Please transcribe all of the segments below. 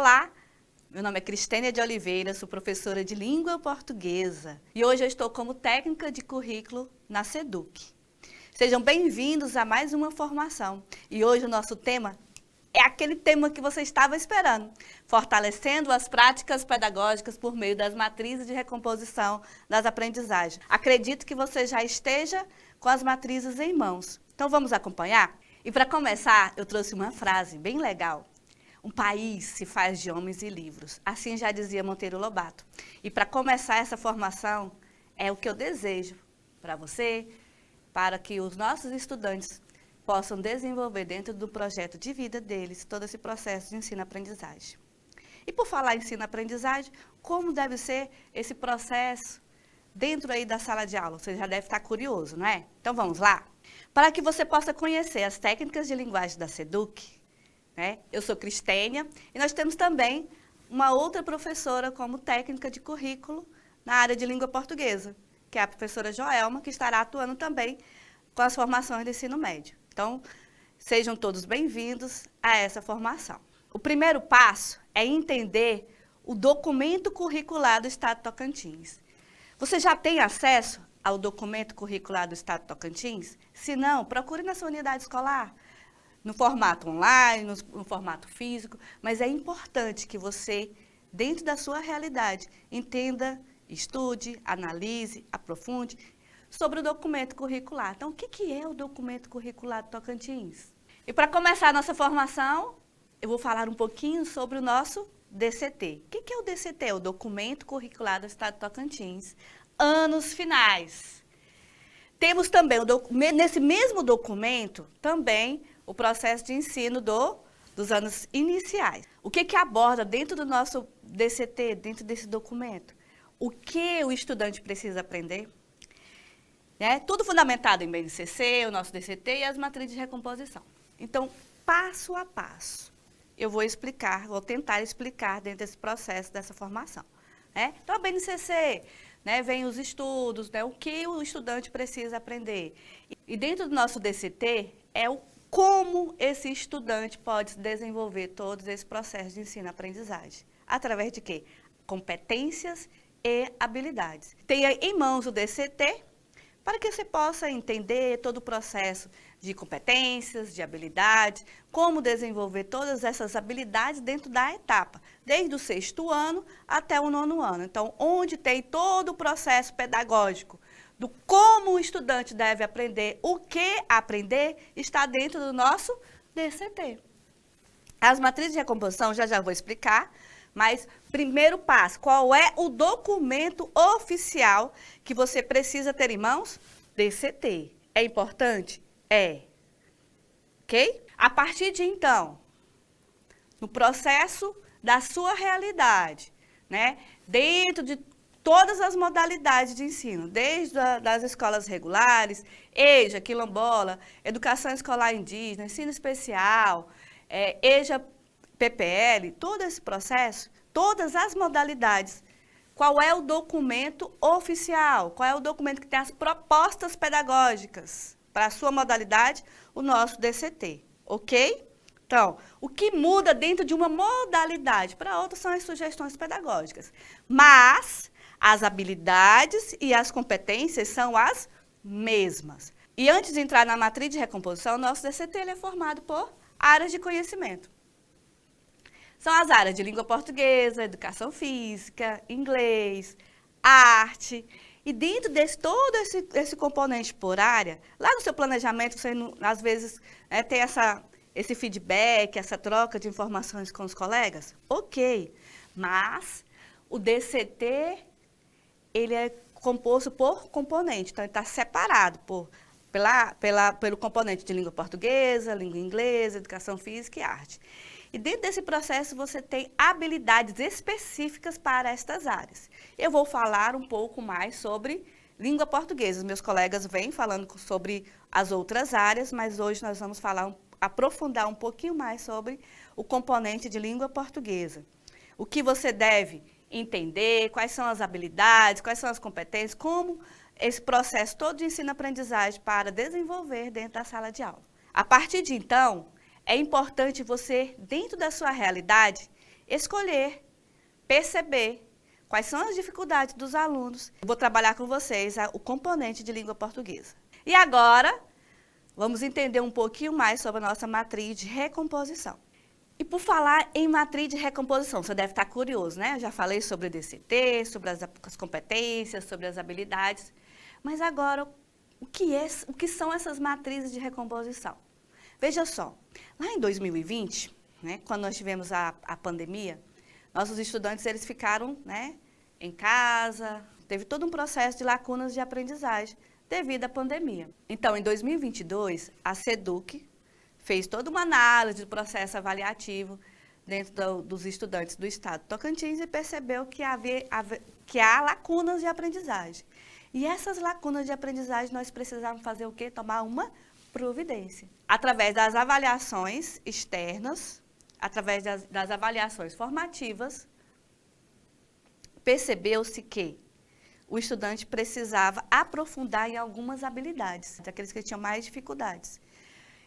Olá, meu nome é Cristênia de Oliveira, sou professora de língua portuguesa e hoje eu estou como técnica de currículo na SEDUC. Sejam bem-vindos a mais uma formação e hoje o nosso tema é aquele tema que você estava esperando, fortalecendo as práticas pedagógicas por meio das matrizes de recomposição das aprendizagens. Acredito que você já esteja com as matrizes em mãos, então vamos acompanhar? E para começar, eu trouxe uma frase bem legal. Um país se faz de homens e livros, assim já dizia Monteiro Lobato. E para começar essa formação, é o que eu desejo para você, para que os nossos estudantes possam desenvolver dentro do projeto de vida deles todo esse processo de ensino-aprendizagem. E por falar em ensino-aprendizagem, como deve ser esse processo dentro aí da sala de aula? Você já deve estar curioso, não é? Então vamos lá? Para que você possa conhecer as técnicas de linguagem da SEDUC, eu sou Cristênia e nós temos também uma outra professora como técnica de currículo na área de língua portuguesa, que é a professora Joelma, que estará atuando também com as formações do ensino médio. Então, sejam todos bem-vindos a essa formação. O primeiro passo é entender o documento curricular do Estado do Tocantins. Você já tem acesso ao documento curricular do Estado do Tocantins? Se não, procure na sua unidade escolar, no formato online, no formato físico, mas é importante que você, dentro da sua realidade, entenda, estude, analise, aprofunde sobre o documento curricular. Então, o que é o documento curricular do Tocantins? E para começar a nossa formação, eu vou falar um pouquinho sobre o nosso DCT. O que é o DCT? O Documento Curricular do Estado do Tocantins, anos finais. Temos também, nesse mesmo documento, também o processo de ensino dos anos iniciais. O que aborda dentro do nosso DCT, dentro desse documento? O que o estudante precisa aprender? Tudo fundamentado em BNCC, o nosso DCT e as matrizes de recomposição. Então, passo a passo, eu vou tentar explicar dentro desse processo, dessa formação. Então, a BNCC, vem os estudos, o que o estudante precisa aprender. E dentro do nosso DCT, é como esse estudante pode desenvolver todo esse processo de ensino-aprendizagem. Através de quê? Competências e habilidades. Tenha em mãos o DCT, para que você possa entender todo o processo de competências, de habilidades, como desenvolver todas essas habilidades dentro da etapa, desde o 6º ano até o 9º ano. Então, onde tem todo o processo pedagógico, do como o estudante deve aprender, o que aprender, está dentro do nosso DCT. As matrizes de recomposição, já vou explicar, mas primeiro passo, qual é o documento oficial que você precisa ter em mãos? DCT. É importante? É. Ok? A partir de então, no processo da sua realidade, dentro de todas as modalidades de ensino, desde das escolas regulares, EJA, quilombola, educação escolar indígena, ensino especial, EJA, PPL, todo esse processo, todas as modalidades. Qual é o documento oficial? Qual é o documento que tem as propostas pedagógicas para a sua modalidade? O nosso DCT, ok? Então, o que muda dentro de uma modalidade para outra são as sugestões pedagógicas. Mas as habilidades e as competências são as mesmas. E antes de entrar na matriz de recomposição, o nosso DCT ele é formado por áreas de conhecimento. São as áreas de língua portuguesa, educação física, inglês, arte. E dentro desse todo esse componente por área, lá no seu planejamento, você às vezes tem esse feedback, essa troca de informações com os colegas? Ok, mas o DCT ele é composto por componente, então ele está separado pelo componente de língua portuguesa, língua inglesa, educação física e arte. E dentro desse processo você tem habilidades específicas para estas áreas. Eu vou falar um pouco mais sobre língua portuguesa. Os meus colegas vêm falando sobre as outras áreas, mas hoje nós vamos aprofundar um pouquinho mais sobre o componente de língua portuguesa. O que você deve entender, quais são as habilidades, quais são as competências, como esse processo todo de ensino-aprendizagem para desenvolver dentro da sala de aula. A partir de então, é importante você, dentro da sua realidade, escolher, perceber quais são as dificuldades dos alunos. Eu vou trabalhar com vocês o componente de língua portuguesa. E agora, vamos entender um pouquinho mais sobre a nossa matriz de recomposição. E por falar em matriz de recomposição, você deve estar curioso, né? Eu já falei sobre o DCT, sobre as competências, sobre as habilidades. Mas agora, o que são essas matrizes de recomposição? Veja só, lá em 2020, né, quando nós tivemos a pandemia, nossos estudantes eles ficaram, né, em casa, teve todo um processo de lacunas de aprendizagem devido à pandemia. Então, em 2022, a SEDUC fez toda uma análise do processo avaliativo dentro dos estudantes do estado de Tocantins e percebeu que há lacunas de aprendizagem. E essas lacunas de aprendizagem nós precisávamos fazer o quê? Tomar uma providência. Através das avaliações externas, através das avaliações formativas, percebeu-se que o estudante precisava aprofundar em algumas habilidades, daqueles que tinham mais dificuldades.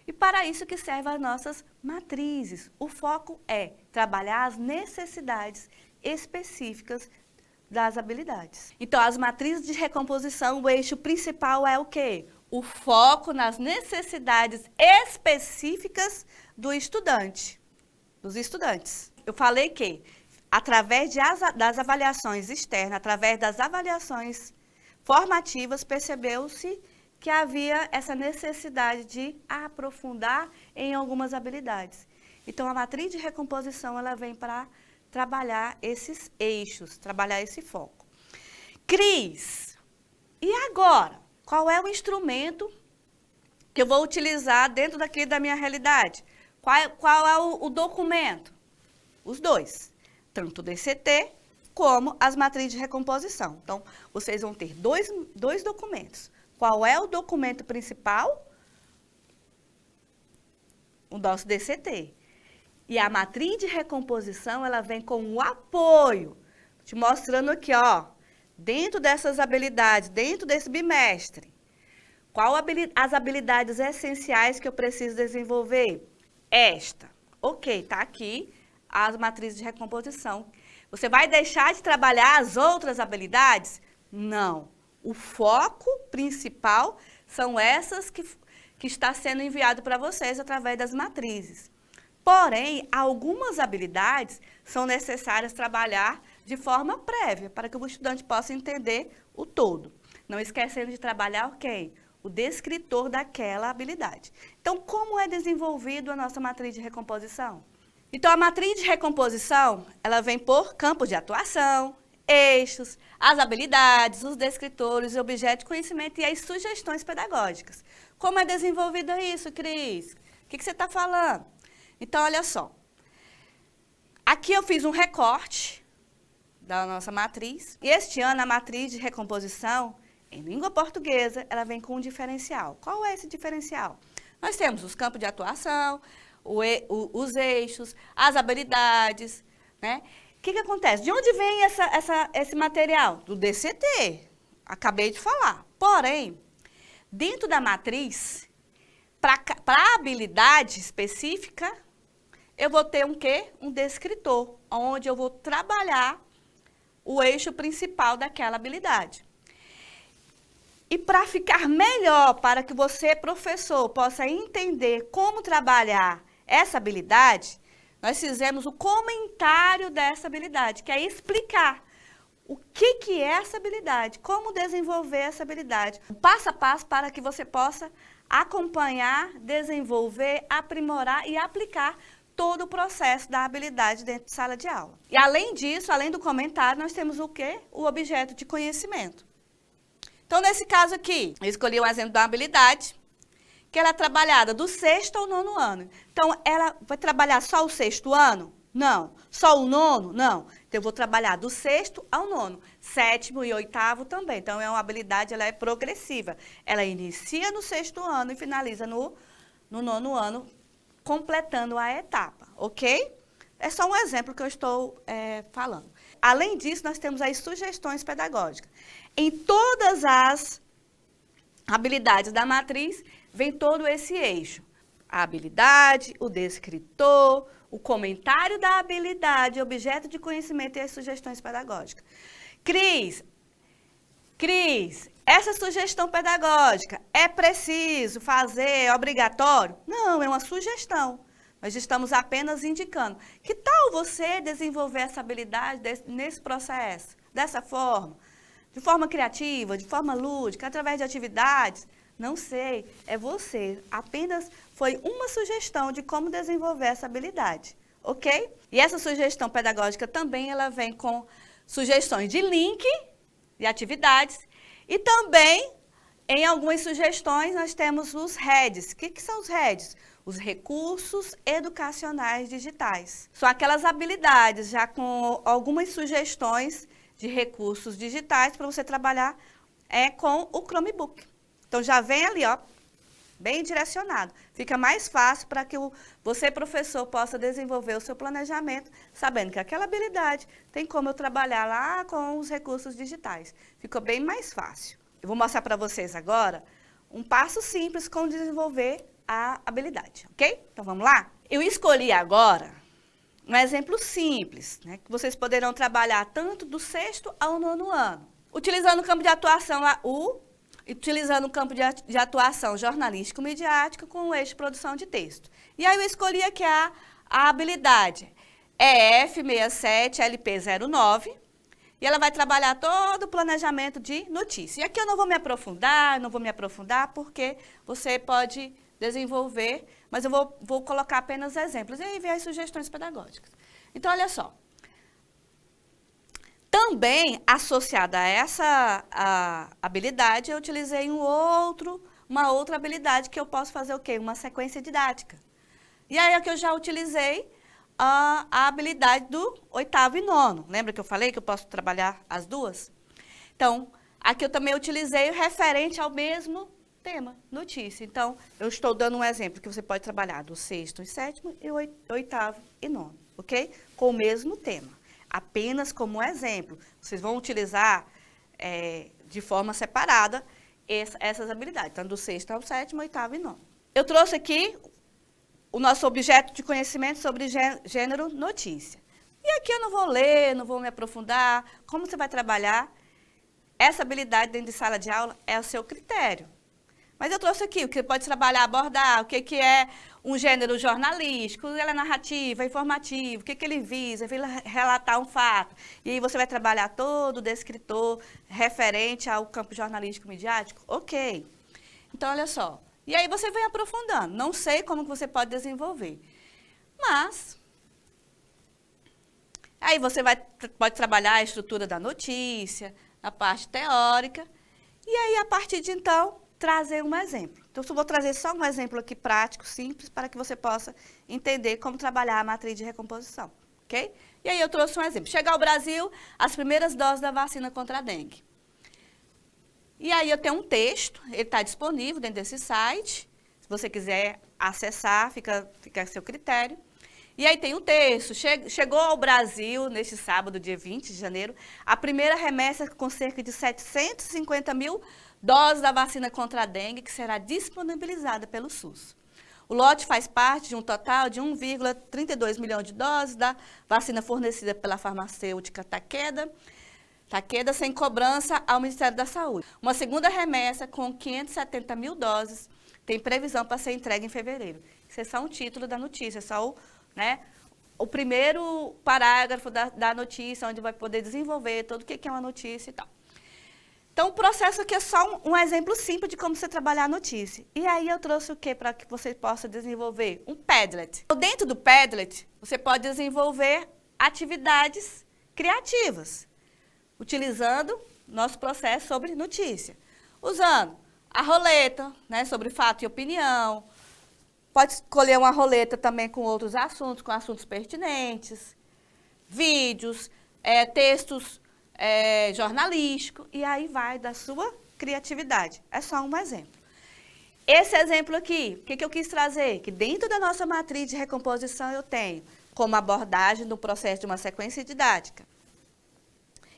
E para isso que servem as nossas matrizes. O foco é trabalhar as necessidades específicas das habilidades. Então, as matrizes de recomposição, o eixo principal é o quê? O foco nas necessidades específicas do estudante, dos estudantes. Eu falei que, através das avaliações externas, através das avaliações formativas, percebeu-se que havia essa necessidade de aprofundar em algumas habilidades. Então, a matriz de recomposição, ela vem para trabalhar esses eixos, trabalhar esse foco. Cris, e agora? Qual é o instrumento que eu vou utilizar dentro daqui da minha realidade? Qual é o documento? Os dois, tanto o DCT como as matrizes de recomposição. Então, vocês vão ter dois documentos. Qual é o documento principal? O nosso DCT. E a matriz de recomposição, ela vem com o apoio, te mostrando aqui, ó, dentro dessas habilidades, dentro desse bimestre, as habilidades essenciais que eu preciso desenvolver? Esta. Ok, tá aqui as matrizes de recomposição. Você vai deixar de trabalhar as outras habilidades? Não. O foco principal são essas que está sendo enviado para vocês através das matrizes. Porém, algumas habilidades são necessárias trabalhar de forma prévia, para que o estudante possa entender o todo. Não esquecendo de trabalhar, ok, o descritor daquela habilidade. Então, como é desenvolvido a nossa matriz de recomposição? Então, a matriz de recomposição, ela vem por campos de atuação, eixos, as habilidades, os descritores, o objeto de conhecimento e as sugestões pedagógicas. Como é desenvolvido isso, Cris? O que você está falando? Então, olha só. Aqui eu fiz um recorte da nossa matriz. E este ano, a matriz de recomposição, em língua portuguesa, ela vem com um diferencial. Qual é esse diferencial? Nós temos os campos de atuação, os eixos, as habilidades, né? O que acontece? De onde vem esse material? Do DCT. Acabei de falar. Porém, dentro da matriz, para a habilidade específica, eu vou ter um quê? Um descritor, onde eu vou trabalhar o eixo principal daquela habilidade. E para ficar melhor, para que você, professor, possa entender como trabalhar essa habilidade, nós fizemos o comentário dessa habilidade, que é explicar o que é essa habilidade, como desenvolver essa habilidade, o passo a passo para que você possa acompanhar, desenvolver, aprimorar e aplicar todo o processo da habilidade dentro de sala de aula. E além disso, além do comentário, nós temos o quê? O objeto de conhecimento. Então, nesse caso aqui, eu escolhi um exemplo de uma habilidade, que ela é trabalhada do 6º ao 9º ano. Então, ela vai trabalhar só o 6º ano? Não. Só o 9º? Não. Então, eu vou trabalhar do 6º ao 9º, 7º e 8º também. Então, é uma habilidade, ela é progressiva. Ela inicia no 6º ano e finaliza no 9º ano, completando a etapa, ok? É só um exemplo que eu estou falando. Além disso, nós temos as sugestões pedagógicas. Em todas as habilidades da matriz, vem todo esse eixo. A habilidade, o descritor, o comentário da habilidade, objeto de conhecimento e as sugestões pedagógicas. Cris, essa sugestão pedagógica é preciso fazer, é obrigatório? Não, é uma sugestão. Nós estamos apenas indicando. Que tal você desenvolver essa habilidade nesse processo? Dessa forma? De forma criativa, de forma lúdica, através de atividades? Não sei, é você. Apenas foi uma sugestão de como desenvolver essa habilidade, ok? E essa sugestão pedagógica também ela vem com sugestões de link, de atividades, e também, em algumas sugestões, nós temos os REDs. O que são os REDs? Os recursos educacionais digitais. São aquelas habilidades já com algumas sugestões de recursos digitais para você trabalhar com o Chromebook. Então, já vem ali, ó, bem direcionado. Fica mais fácil para que você, professor, possa desenvolver o seu planejamento, sabendo que aquela habilidade tem como eu trabalhar lá com os recursos digitais. Ficou bem mais fácil. Eu vou mostrar para vocês agora um passo simples como desenvolver a habilidade, ok? Então, vamos lá? Eu escolhi agora um exemplo simples, né, que vocês poderão trabalhar tanto do 6º ao 9º ano. Utilizando o campo de atuação utilizando o campo de atuação jornalístico-midiático com o eixo de produção de texto. E aí eu escolhi aqui a habilidade EF67 LP09, e ela vai trabalhar todo o planejamento de notícia. E aqui eu não vou me aprofundar, porque você pode desenvolver, mas eu vou colocar apenas exemplos e aí vem as sugestões pedagógicas. Então, olha só. Também, associada a essa habilidade, eu utilizei uma outra habilidade que eu posso fazer o quê? Uma sequência didática. E aí, aqui eu já utilizei a habilidade do 8º e 9º. Lembra que eu falei que eu posso trabalhar as duas? Então, aqui eu também utilizei o referente ao mesmo tema, notícia. Então, eu estou dando um exemplo que você pode trabalhar do 6º e 7º e 8º e 9º, ok? Com o mesmo tema. Apenas como exemplo. Vocês vão utilizar de forma separada essas habilidades, tanto do 6º ao 7º, 8º e 9º. Eu trouxe aqui o nosso objeto de conhecimento sobre gênero notícia. E aqui eu não vou ler, não vou me aprofundar. Como você vai trabalhar essa habilidade dentro de sala de aula é o seu critério. Mas eu trouxe aqui o que pode trabalhar, abordar, o que é um gênero jornalístico, ele é narrativo, é informativo, o que ele visa, ele relatar um fato. E aí você vai trabalhar todo o descritor referente ao campo jornalístico-midiático? Ok. Então, olha só. E aí você vem aprofundando. Não sei como você pode desenvolver. Mas, aí você pode trabalhar a estrutura da notícia, a parte teórica. E aí, a partir de então, trazer um exemplo. Então, eu vou trazer só um exemplo aqui prático, simples, para que você possa entender como trabalhar a matriz de recomposição, ok? E aí eu trouxe um exemplo. Chega ao Brasil as primeiras doses da vacina contra a dengue. E aí eu tenho um texto, ele está disponível dentro desse site. Se você quiser acessar, fica a seu critério. E aí tem um texto. Chegou ao Brasil, neste sábado, dia 20 de janeiro, a primeira remessa com cerca de 750 mil doses da vacina contra a dengue, que será disponibilizada pelo SUS. O lote faz parte de um total de 1,32 milhão de doses da vacina fornecida pela farmacêutica Takeda, sem cobrança ao Ministério da Saúde. Uma segunda remessa com 570 mil doses tem previsão para ser entregue em fevereiro. Isso é só um título da notícia, é só o primeiro parágrafo da notícia, onde vai poder desenvolver tudo o que é uma notícia e tal. Então, o processo aqui é só um exemplo simples de como você trabalhar a notícia. E aí eu trouxe o quê para que você possa desenvolver? Um Padlet. Então, dentro do Padlet, você pode desenvolver atividades criativas, utilizando nosso processo sobre notícia. Usando a roleta, sobre fato e opinião. Pode escolher uma roleta também com outros assuntos, com assuntos pertinentes, vídeos, textos jornalísticos, e aí vai da sua criatividade. É só um exemplo. Esse exemplo aqui, o que eu quis trazer? Que dentro da nossa matriz de recomposição eu tenho como abordagem do processo de uma sequência didática.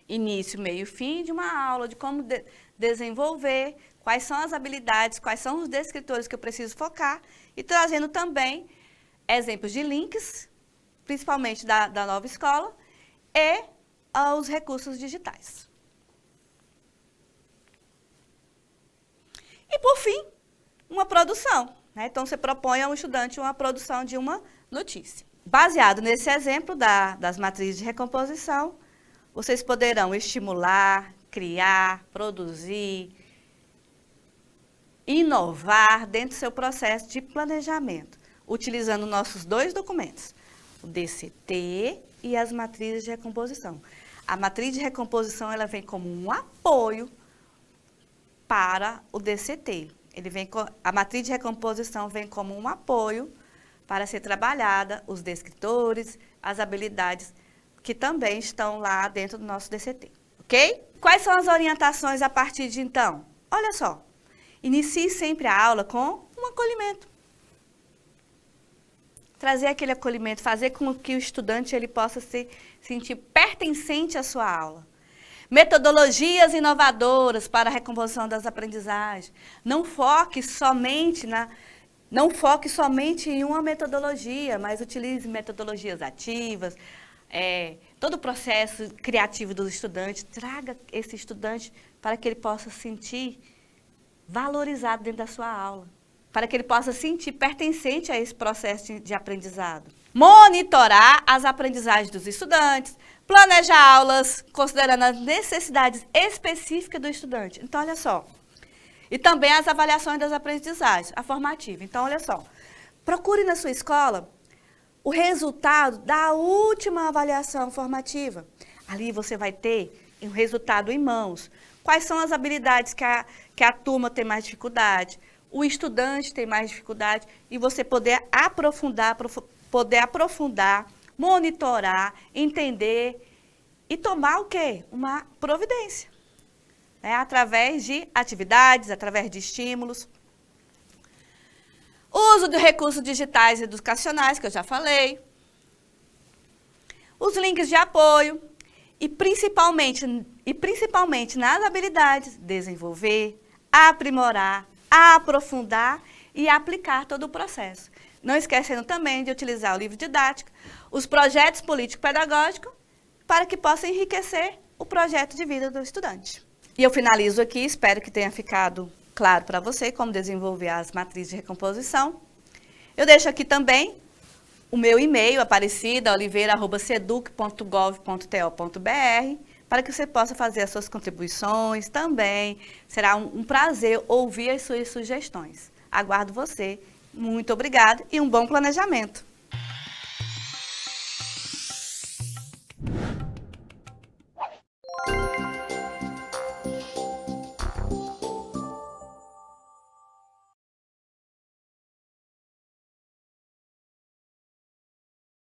Início, meio e fim de uma aula, de como desenvolver, quais são as habilidades, quais são os descritores que eu preciso focar, e trazendo também exemplos de links principalmente da nova escola, e os recursos digitais. E, por fim, uma produção, né? Então, você propõe ao estudante uma produção de uma notícia. Baseado nesse exemplo das matrizes de recomposição, vocês poderão estimular, criar, produzir, inovar dentro do seu processo de planejamento, utilizando nossos 2 documentos, o DCT e as matrizes de recomposição. A matriz de recomposição ela vem como um apoio para o DCT. A matriz de recomposição vem como um apoio para ser trabalhada os descritores, as habilidades que também estão lá dentro do nosso DCT, ok? Quais são as orientações a partir de então? Olha só, inicie sempre a aula com um acolhimento. Trazer aquele acolhimento, fazer com que o estudante ele possa se sentir pertencente à sua aula. Metodologias inovadoras para a recomposição das aprendizagens. Não foque somente em uma metodologia, mas utilize metodologias ativas, todo o processo criativo dos estudantes. Traga esse estudante para que ele possa se sentir valorizado dentro da sua aula, para que ele possa se sentir pertencente a esse processo de aprendizado. Monitorar as aprendizagens dos estudantes, planejar aulas considerando as necessidades específicas do estudante. Então, olha só. E também as avaliações das aprendizagens, a formativa. Então, olha só. Procure na sua escola o resultado da última avaliação formativa. Ali você vai ter um resultado em mãos. Quais são as habilidades que a turma tem mais dificuldade, o estudante tem mais dificuldade, e você poder aprofundar, monitorar, entender e tomar o quê? Uma providência. Através de atividades, através de estímulos. Uso de recursos digitais educacionais, que eu já falei. Os links de apoio. E principalmente nas habilidades, desenvolver, aprimorar, aprofundar e aplicar todo o processo. Não esquecendo também de utilizar o livro didático, os projetos político-pedagógicos, para que possa enriquecer o projeto de vida do estudante. E eu finalizo aqui, espero que tenha ficado claro para você como desenvolver as matrizes de recomposição. Eu deixo aqui também o meu e-mail, aparecida.oliveira@seduc.gov.to.br, para que você possa fazer as suas contribuições também. Será um prazer ouvir as suas sugestões. Aguardo você. Muito obrigada e um bom planejamento.